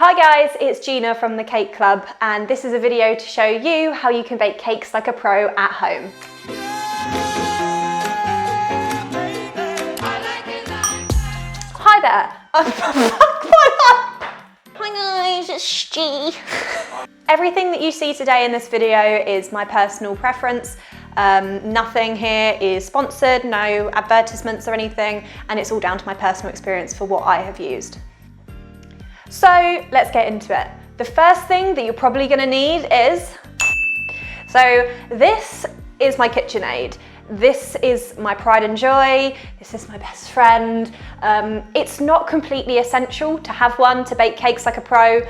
Hi guys, it's Geena from the Cake Club, and this is a video to show you how you can bake cakes like a pro at home. Hi there. Hi guys, it's G. Everything that you see today in this video is my personal preference. Nothing here is sponsored, no advertisements or anything, and it's all down to my personal experience for what I have used. So let's get into it. The first thing that you're probably going to need is, this is my KitchenAid. This is my pride and joy. This is my best friend. It's not completely essential to have one to bake cakes like a pro,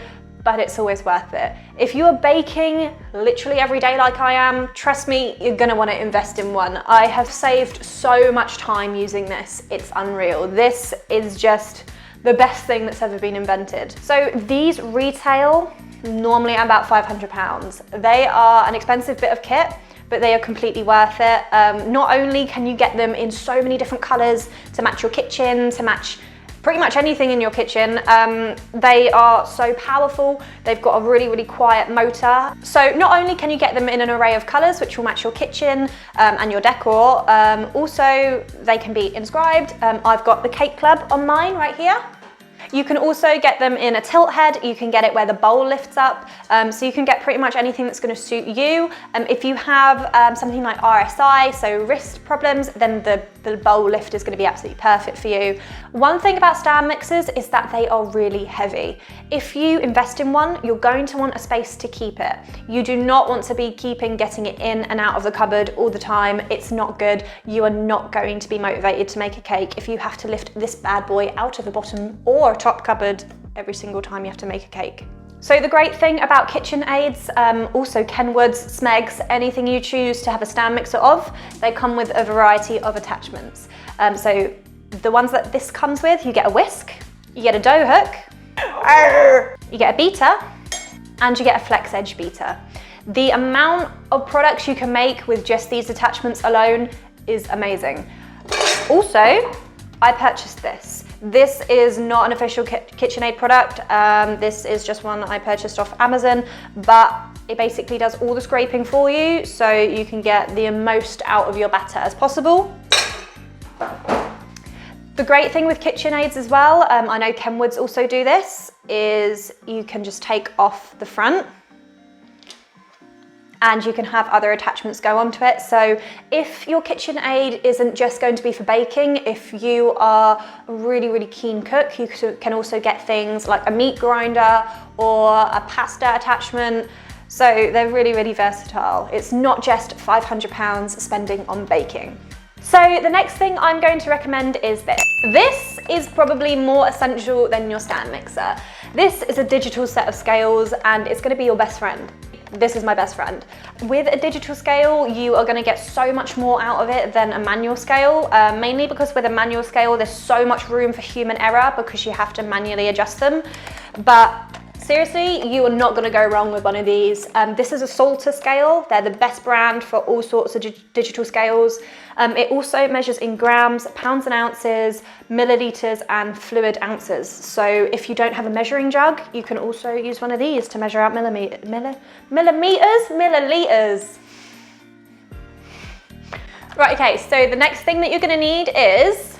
but it's always worth it. If you are baking literally every day like I am, trust me, you're gonna want to invest in one. I have saved so much time using this. It's unreal. This is just the best thing that's ever been invented. So these retail normally at about £500. They are an expensive bit of kit, but they are completely worth it. Not only can you get them in so many different colors to match your kitchen, to match pretty much anything in your kitchen, they are so powerful. They've got a really, really quiet motor. So not only can you get them in an array of colors, which will match your kitchen and your decor, also they can be inscribed. I've got the Cake Club on mine right here. You can also get them in a tilt head. You can get it where the bowl lifts up. So you can get pretty much anything that's going to suit you. If you have something like RSI, so wrist problems, then the bowl lift is going to be absolutely perfect for you. One thing about stand mixers is that they are really heavy. If you invest in one, you're going to want a space to keep it. You do not want to be getting it in and out of the cupboard all the time. It's not good. You are not going to be motivated to make a cake if you have to lift this bad boy out of the bottom or top cupboard every single time you have to make a cake. So the great thing about KitchenAids, also Kenwoods, Smegs, anything you choose to have a stand mixer of, they come with a variety of attachments. So the ones that this comes with, you get a whisk, you get a dough hook, you get a beater, and you get a flex edge beater. The amount of products you can make with just these attachments alone is amazing. Also, I purchased this. This is not an official KitchenAid product. This is just one that I purchased off Amazon, but it basically does all the scraping for you, so you can get the most out of your batter as possible. The great thing with KitchenAids as well, I know Kenwoods also do this, is you can just take off the front and you can have other attachments go onto it. So if your KitchenAid isn't just going to be for baking, if you are a really, really keen cook, you can also get things like a meat grinder or a pasta attachment. So they're really, really versatile. It's not just £500 spending on baking. So the next thing I'm going to recommend is this. This is probably more essential than your stand mixer. This is a digital set of scales and it's going to be your best friend. This is my best friend. With a digital scale, you are going to get so much more out of it than a manual scale, mainly because with a manual scale, there's so much room for human error because you have to manually adjust them. But seriously, you are not going to go wrong with one of these. This is a Salter scale. They're the best brand for all sorts of digital scales. It also measures in grams, pounds and ounces, milliliters and fluid ounces. So if you don't have a measuring jug, you can also use one of these to measure out milliliters. Right, okay, so the next thing that you're going to need is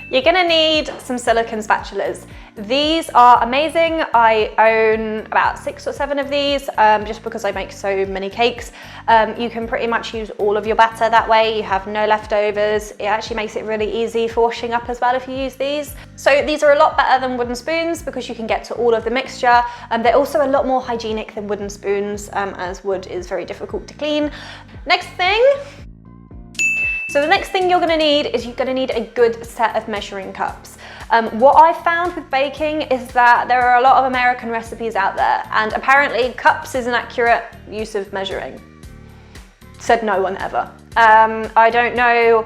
you're going to need some silicone spatulas. These are amazing. I own about 6 or 7 of these just because I make so many cakes. You can pretty much use all of your batter that way. You have no leftovers. It actually makes it really easy for washing up as well if you use these. So these are a lot better than wooden spoons because you can get to all of the mixture. They're also a lot more hygienic than wooden spoons as wood is very difficult to clean. Next thing. So the next thing you're going to need is you're going to need a good set of measuring cups. What I've found with baking is that there are a lot of American recipes out there, and apparently cups is an accurate use of measuring. Said no one ever. I don't know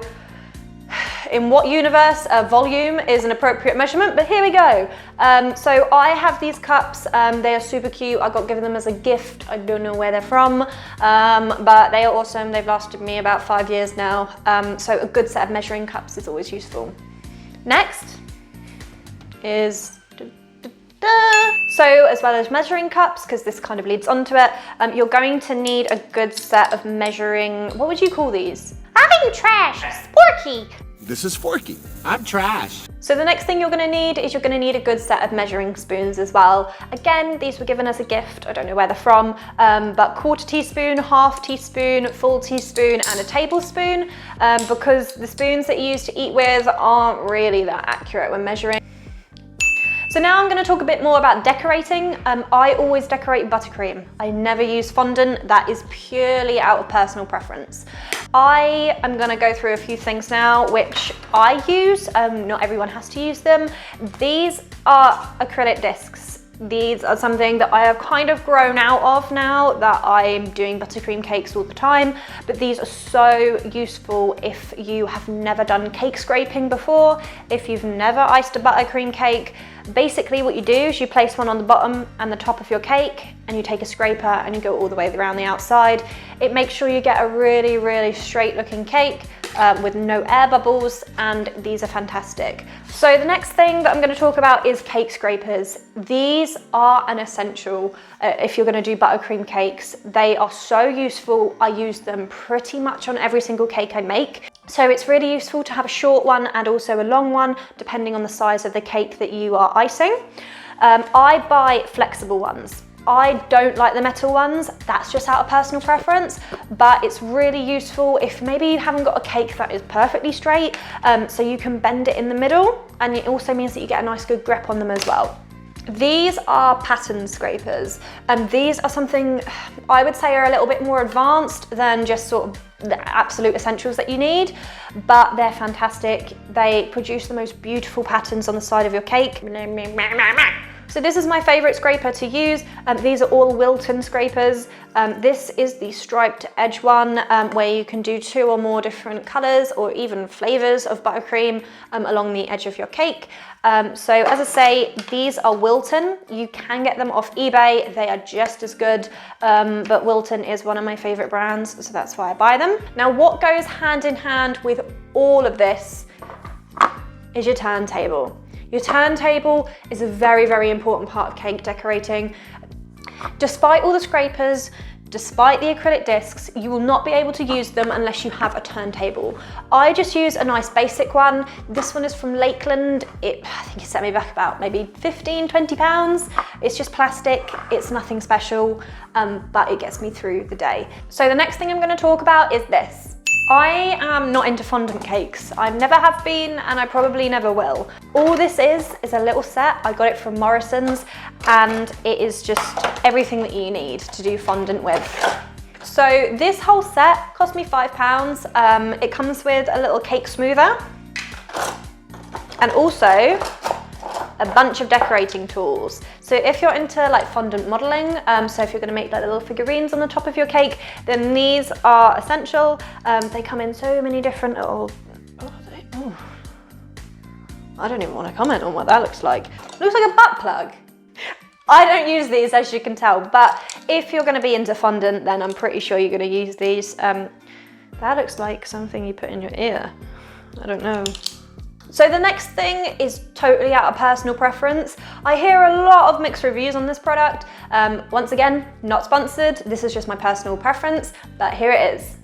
in what universe volume is an appropriate measurement, but here we go. So I have these cups, they are super cute. I got given them as a gift. I don't know where they're from, but they are awesome. They've lasted me about 5 years now. So a good set of measuring cups is always useful. Next is So as well as measuring cups, because this kind of leads onto it, you're going to need a good set of measuring, what would you call these? I'm trash, Sporky. This is Forky. I'm trash. So the next thing you're going to need is you're going to need a good set of measuring spoons as well. Again, these were given as a gift. I don't know where they're from, but quarter teaspoon, half teaspoon, full teaspoon, and a tablespoon, because the spoons that you use to eat with aren't really that accurate when measuring. So now I'm going to talk a bit more about decorating. I always decorate buttercream. I never use fondant. That is purely out of personal preference. I am going to go through a few things now which I use. Not everyone has to use them. These are acrylic discs. These are something that I have kind of grown out of now that I'm doing buttercream cakes all the time, but these are so useful if you have never done cake scraping before, if you've never iced a buttercream cake. Basically what you do is you place one on the bottom and the top of your cake, and you take a scraper and you go all the way around the outside. It makes sure you get a really, really straight looking cake with no air bubbles, and these are fantastic. So the next thing that I'm going to talk about is cake scrapers. These are an essential if you're going to do buttercream cakes. They are so useful. I use them pretty much on every single cake I make. So it's really useful to have a short one and also a long one, depending on the size of the cake that you are icing. I buy flexible ones. I don't like the metal ones, that's just out of personal preference, but it's really useful if maybe you haven't got a cake that is perfectly straight, so you can bend it in the middle, and it also means that you get a nice good grip on them as well. These are pattern scrapers, and these are something I would say are a little bit more advanced than just sort of the absolute essentials that you need, but they're fantastic. They produce the most beautiful patterns on the side of your cake. So this is my favorite scraper to use. These are all Wilton scrapers. This is the striped edge one, where you can do 2 or more different colors or even flavors of buttercream along the edge of your cake. So as I say, these are Wilton. You can get them off eBay. They are just as good, but Wilton is one of my favorite brands, so that's why I buy them. Now, what goes hand in hand with all of this is your turntable. Your turntable is a very, very important part of cake decorating. Despite all the scrapers, despite the acrylic discs, you will not be able to use them unless you have a turntable. I just use a nice basic one. This one is from Lakeland. I think it set me back about maybe 15, 20 pounds. It's just plastic, it's nothing special, but it gets me through the day. So the next thing I'm gonna talk about is this. I am not into fondant cakes. I never have been, and I probably never will. All this is a little set. I got it from Morrison's, and it is just everything that you need to do fondant with. So this whole set cost me £5. It comes with a little cake smoother, and also a bunch of decorating tools. So if you're into like fondant modeling, so if you're gonna make like little figurines on the top of your cake, then these are essential. They come in so many different little, I don't even want to comment on what that looks like. It looks like a butt plug. I don't use these, as you can tell, but if you're gonna be into fondant, then I'm pretty sure you're gonna use these. That looks like something you put in your ear. I don't know. So the next thing is totally out of personal preference. I hear a lot of mixed reviews on this product. Once again, not sponsored. This is just my personal preference, but here it is.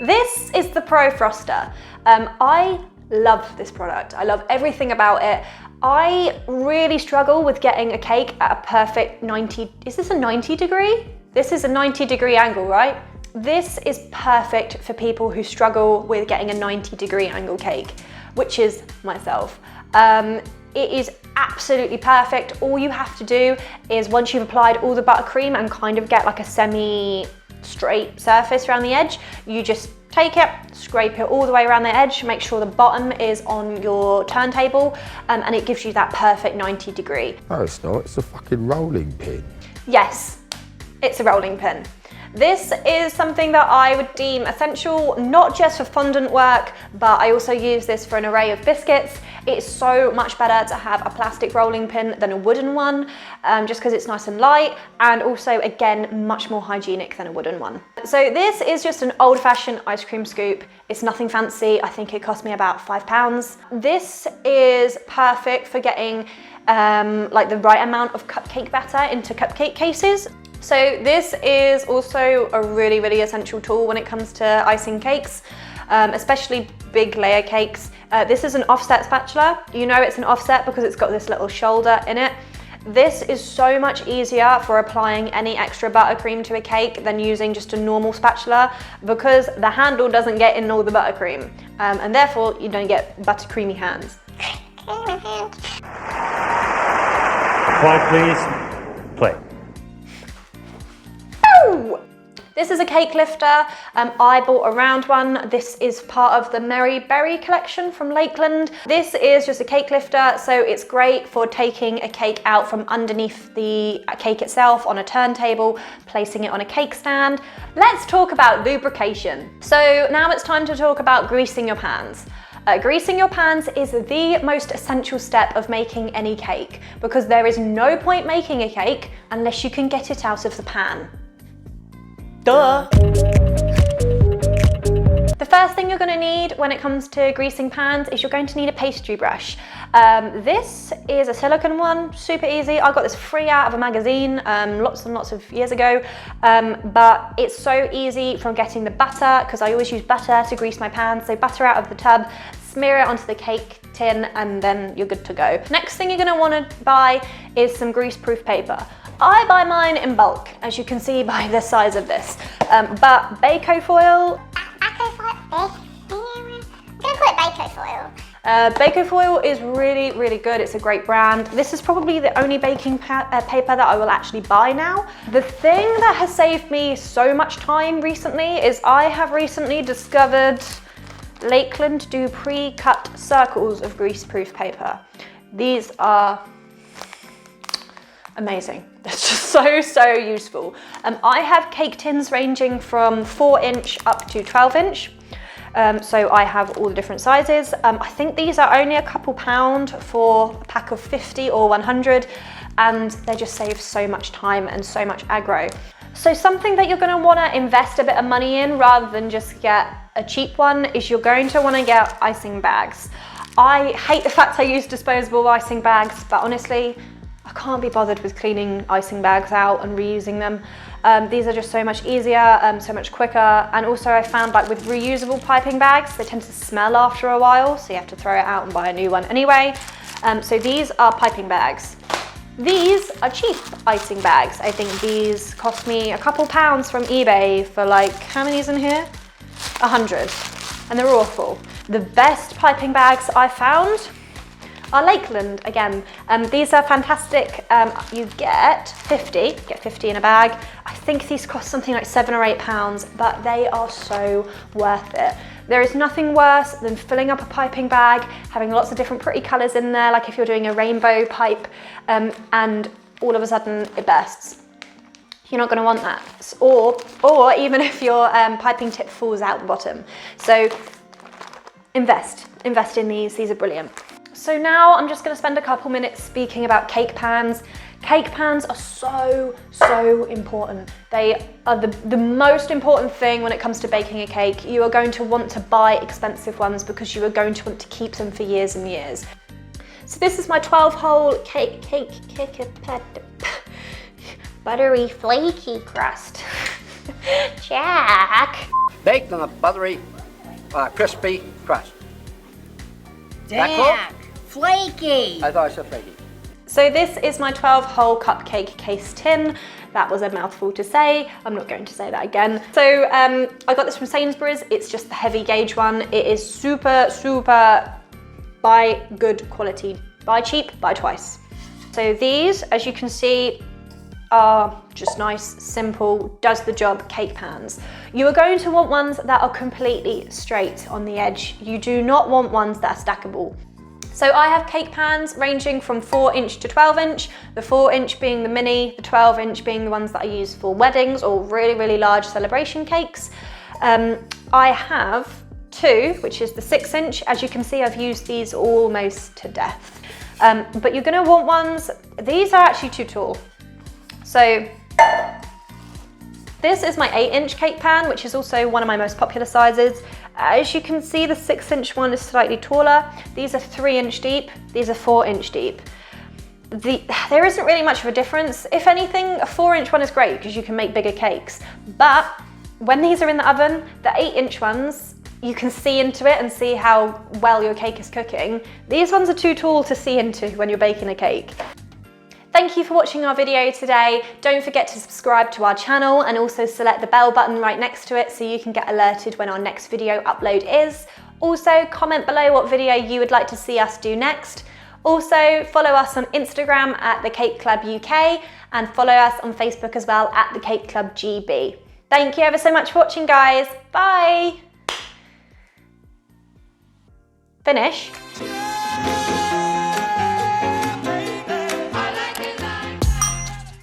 This is the Pro Froster. I love this product. I love everything about it. I really struggle with getting a cake at a perfect 90, is this a 90 degree? This is a 90-degree angle, right? This is perfect for people who struggle with getting a 90-degree angle cake, which is myself. It is absolutely perfect. All you have to do is, once you've applied all the buttercream and kind of get like a semi-straight surface around the edge, you just take it, scrape it all the way around the edge, make sure the bottom is on your turntable, and it gives you that perfect 90 degree. No, it's not, it's a fucking rolling pin. Yes, it's a rolling pin. This is something that I would deem essential, not just for fondant work, but I also use this for an array of biscuits. It's so much better to have a plastic rolling pin than a wooden one, just because it's nice and light, and also, again, much more hygienic than a wooden one. So this is just an old-fashioned ice cream scoop. It's nothing fancy. I think it cost me about £5. This is perfect for getting like the right amount of cupcake batter into cupcake cases. So this is also a really, really essential tool when it comes to icing cakes, especially big layer cakes. This is an offset spatula. You know it's an offset because it's got this little shoulder in it. This is so much easier for applying any extra buttercream to a cake than using just a normal spatula, because the handle doesn't get in all the buttercream, and therefore you don't get buttercreamy hands. Quiet, please. Play. Ooh! This is a cake lifter. I bought a round one. This is part of the Merry Berry collection from Lakeland. This is just a cake lifter, so it's great for taking a cake out from underneath the cake itself on a turntable, placing it on a cake stand. Let's talk about lubrication. So now it's time to talk about greasing your pans. Greasing your pans is the most essential step of making any cake, because there is no point making a cake unless you can get it out of the pan. Duh! The first thing you're going to need when it comes to greasing pans is you're going to need a pastry brush. This is a silicone one, super easy. I got this free out of a magazine lots and lots of years ago, but it's so easy from getting the butter, because I always use butter to grease my pans. So butter out of the tub, smear it onto the cake tin, and then you're good to go. Next thing you're going to want to buy is some grease-proof paper. I buy mine in bulk, as you can see by the size of this, but Bako foil. Bako foil is really, really good. It's a great brand. This is probably the only baking paper that I will actually buy now. The thing that has saved me so much time recently is I have recently discovered Lakeland do pre-cut circles of greaseproof paper. These are amazing. It's just so useful. I have cake tins ranging from 4-inch up to 12-inch. So I have all the different sizes. I think these are only a couple pound for a pack of 50 or 100, and they just save so much time and so much aggro. So something that you're going to want to invest a bit of money in rather than just get a cheap one is you're going to want to get icing bags. I hate the fact I use disposable icing bags, but honestly, I can't be bothered with cleaning icing bags out and reusing them. These are just so much easier, so much quicker. And also I found, like, with reusable piping bags, they tend to smell after a while, so you have to throw it out and buy a new one anyway. So these are piping bags. These are cheap icing bags. I think these cost me a couple pounds from eBay for, like, how many is in here? 100, and they're awful. The best piping bags I found are Lakeland again. These are fantastic. You get 50 in a bag. I think these cost something like £7 or £8, but they are so worth it. There is nothing worse than filling up a piping bag, having lots of different pretty colours in there, like if you're doing a rainbow pipe, and all of a sudden it bursts. You're not going to want that. Or even if your piping tip falls out the bottom. So invest in these are brilliant. So now I'm just going to spend a couple minutes speaking about cake pans. Cake pans are so important. They are the most important thing when it comes to baking a cake. You are going to want to buy expensive ones because you are going to want to keep them for years and years. So this is my 12-hole cake buttery flaky crust. Jack. Baked on a buttery, crispy crust. Jack, flaky. I thought I said flaky. So this is my 12-hole cupcake case tin. That was a mouthful to say. I'm not going to say that again. So I got this from Sainsbury's. It's just the heavy gauge one. It is super buy good quality. Buy cheap, buy twice. So these, as you can see, are just nice, simple, does the job cake pans. You are going to want ones that are completely straight on the edge. You do not want ones that are stackable. So I have cake pans ranging from 4-inch to 12-inch, the 4-inch being the mini, the 12-inch being the ones that I use for weddings or really large celebration cakes. I have two, which is the 6-inch. As you can see, I've used these almost to death. But you're gonna want ones, these are actually too tall. So this is my 8-inch cake pan, which is also one of my most popular sizes. As you can see, the 6-inch one is slightly taller. These are 3-inch deep, these are 4-inch deep. there isn't really much of a difference. If anything, a 4-inch one is great because you can make bigger cakes. But when these are in the oven, the 8-inch ones, you can see into it and see how well your cake is cooking. These ones are too tall to see into when you're baking a cake. Thank you for watching our video today. Don't forget to subscribe to our channel and also select the bell button right next to it so you can get alerted when our next video upload is. Also, comment below what video you would like to see us do next. Also, follow us on Instagram at The Cake Club UK and follow us on Facebook as well at The Cake Club GB. Thank you ever so much for watching, guys. Bye. Finish.